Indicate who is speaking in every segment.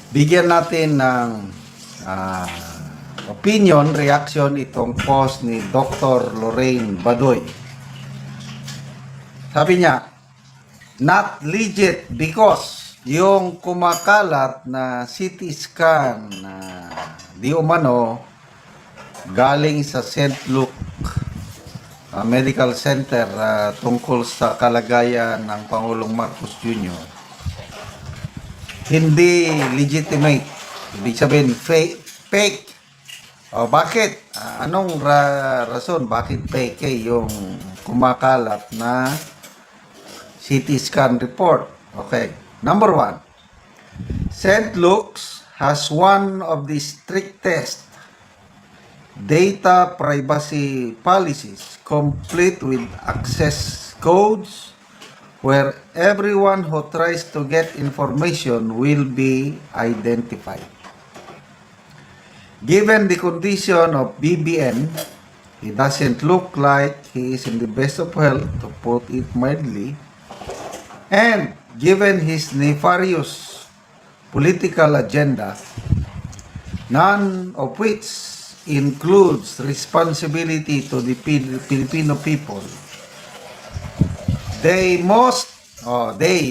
Speaker 1: bigyan natin ng ah, opinion, reaction itong post ni Dr. Lorraine Badoy. Sabi niya, not legit because yung kumakalat na CT scan na di umano galing sa St. Luke Medical Center tungkol sa kalagayan ng Pangulong Marcos Jr. hindi legitimate. Ibig sabihin, fake. O bakit? Anong rason? Bakit fake yung kumakalat na CT scan report? Okay. Number one, St. Luke's has one of the strictest data privacy policies, complete with access codes, where everyone who tries to get information will be identified. Given the condition of BBN, he doesn't look like he is in the best of health, to put it mildly, and given his nefarious political agenda, none of which includes responsibility to the Filipino people,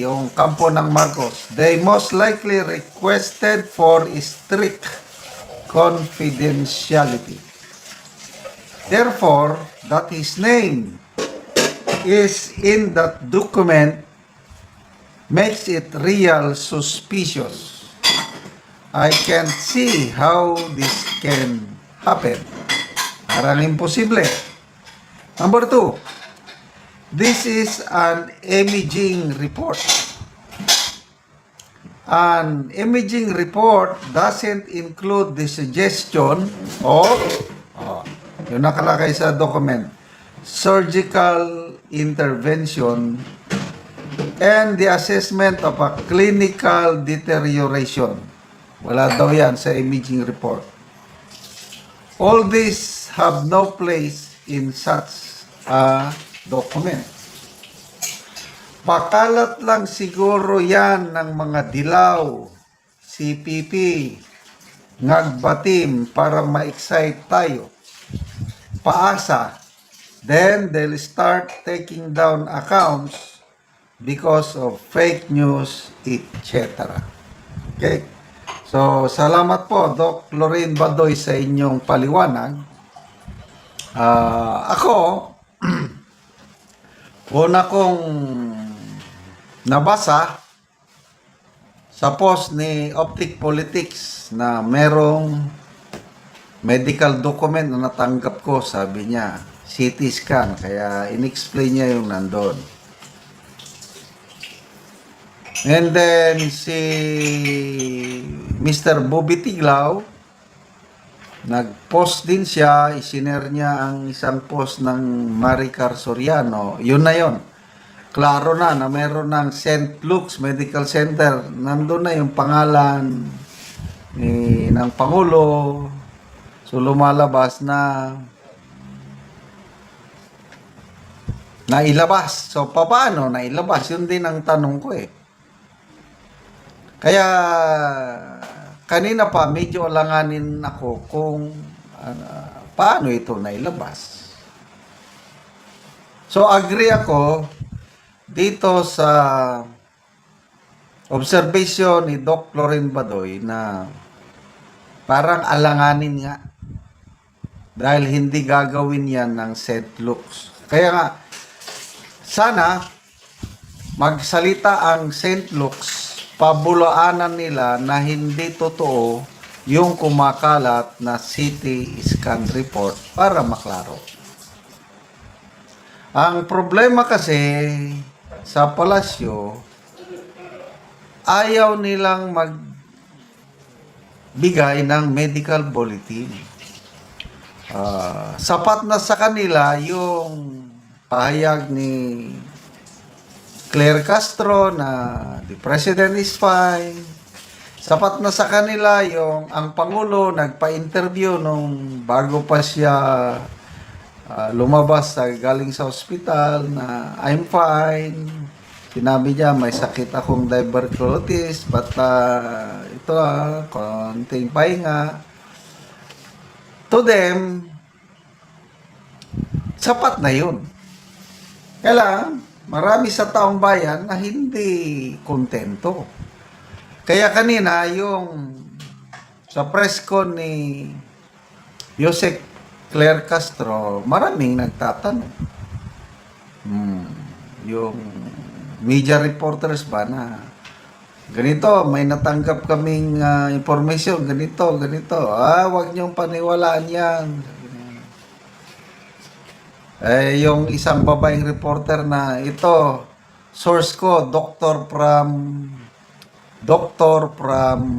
Speaker 1: yung kampo ng Marcos, they most likely requested for strict confidentiality. Therefore, that his name is in that document makes it real suspicious. I can't see how this can happen. Parang imposible. Number two, this is an imaging report. An imaging report doesn't include the suggestion of, yung nakalagay sa document, surgical intervention and the assessment of a clinical deterioration. Wala daw yan sa imaging report. All these have no place in such a document. Pakalat lang siguro yan ng mga dilaw, CPP, ngagbatim para ma-excite tayo. Paasa. Then they'll start taking down accounts because of fake news, etc. Okay? So, salamat po, Doc Lorraine Badoy, sa inyong paliwanag. Ako, una kong nabasa sa post ni Optic Politics na merong medical document na natanggap ko, sabi niya, CT scan, kaya in-explain niya yung nandun. And then si Mr. Bobby Tiglao, nag-post din siya, isinare niya ang isang post ng Maricar Soriano. Yun na yun. Klaro na meron ng St. Luke's Medical Center. Nandun na yung pangalan ng Pangulo. So lumalabas na nailabas. So paano nailabas? Yun din ang tanong ko eh. Kaya kanina pa medyo alanganin ako kung paano ito nailabas. So agree ako dito sa observation ni Doc Lorraine Badoy na parang alanganin nga dahil hindi gagawin yan ng St. Luke's. Kaya nga, sana magsalita ang St. Luke's, pabulaanan nila na hindi totoo yung kumakalat na CT scan report para maklaro. Ang problema kasi sa palasyo, ayaw nilang magbigay ng medical bulletin. Sapat na sa kanila yung pahayag ni Claire Castro na the president is fine. Sapat na sa kanila yung ang Pangulo nagpa-interview nung bago pa siya lumabas galing sa ospital na I'm fine. Sinabi niya, may sakit akong tuberculosis, but ito konting pahinga. To them, sapat na yun. Kailangan, marami sa taong bayan na hindi kontento. Kaya kanina, yung sa press con ni Jose Claire Castro, maraming nagtatanong. Yung media reporters ba na ganito, may natanggap kaming information, ganito. Wag niyong paniwalaan yan. Yung isang babaeng reporter na ito, source ko, doctor from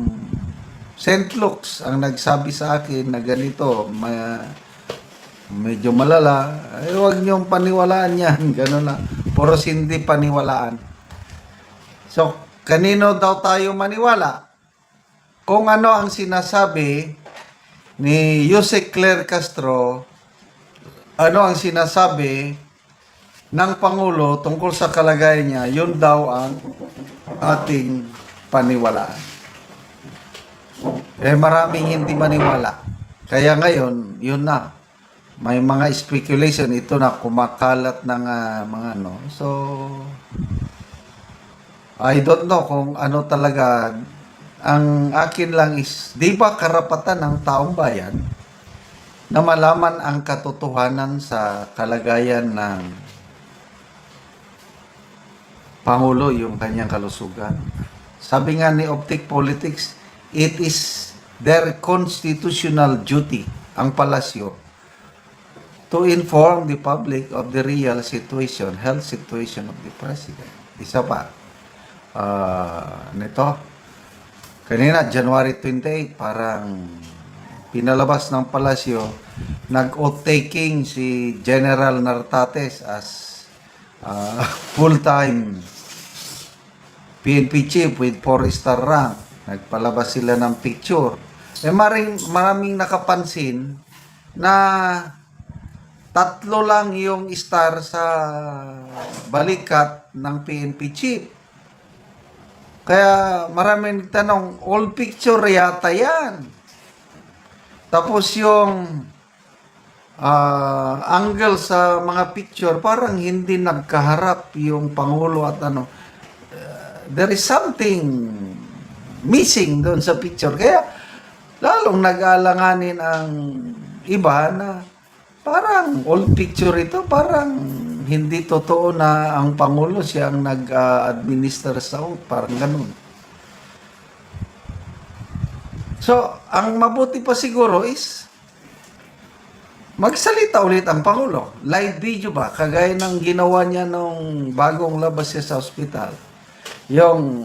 Speaker 1: St. Luke's ang nagsabi sa akin na ganito, medyo malala, huwag niyong paniwalaan yan, gano'n na. Puros hindi paniwalaan. So, kanino daw tayo maniwala? Kung ano ang sinasabi ni Jose Claire Castro, ano ang sinasabi ng Pangulo tungkol sa kalagayan niya, yun daw ang ating paniwalaan. Maraming hindi maniwala. Kaya ngayon, yun na. May mga speculation, ito na kumakalat ng mga ano. So, I don't know kung ano talaga. Ang akin lang is, di ba karapatan ng taong bayan na malaman ang katotohanan sa kalagayan ng Pangulo, yung kanyang kalusugan. Sabi nga ni Optic Politics, it is their constitutional duty, ang palasyo, to inform the public of the real situation, health situation of the President. Isa pa, nito, kanina, January 28, parang pinalabas ng palasyo, nag-oath-taking si General Nartates as full-time PNP chief with 4-star rank. Nagpalabas sila ng picture. Maraming nakapansin na 3 lang yung star sa balikat ng PNP chief. Kaya maraming tanong, all picture yata yan. Tapos yung angle sa mga picture, parang hindi nagkaharap yung Pangulo at ano. There is something missing doon sa picture. Kaya lalong nag-aalanganin ang iba na parang old picture ito, parang hindi totoo na ang Pangulo siya ang nag-administer sa oath, parang ganun. So, ang mabuti pa siguro is magsalita ulit ang Pangulo. Live video ba? Kagaya ng ginawa niya nung bagong labas siya sa ospital. Yung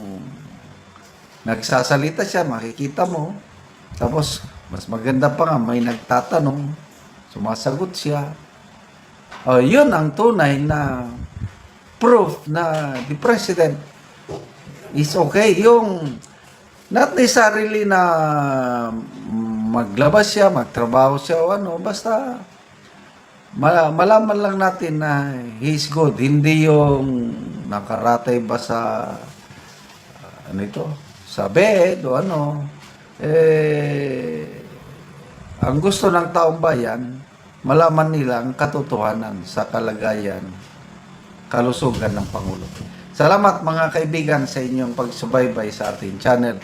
Speaker 1: nagsasalita siya, makikita mo. Tapos, mas maganda pa nga, may nagtatanong, sumasagot siya. Yun ang tunay na proof na the President is okay. Yung not necessarily na maglabas siya, magtrabaho siya o ano, basta malaman lang natin na he's good. Hindi yung nakaratay ba sa sa bed o ano. Ang gusto ng taong bayan, malaman nila ang katotohanan sa kalagayan, kalusugan ng Pangulo. Salamat mga kaibigan sa inyong pagsubaybay sa ating channel.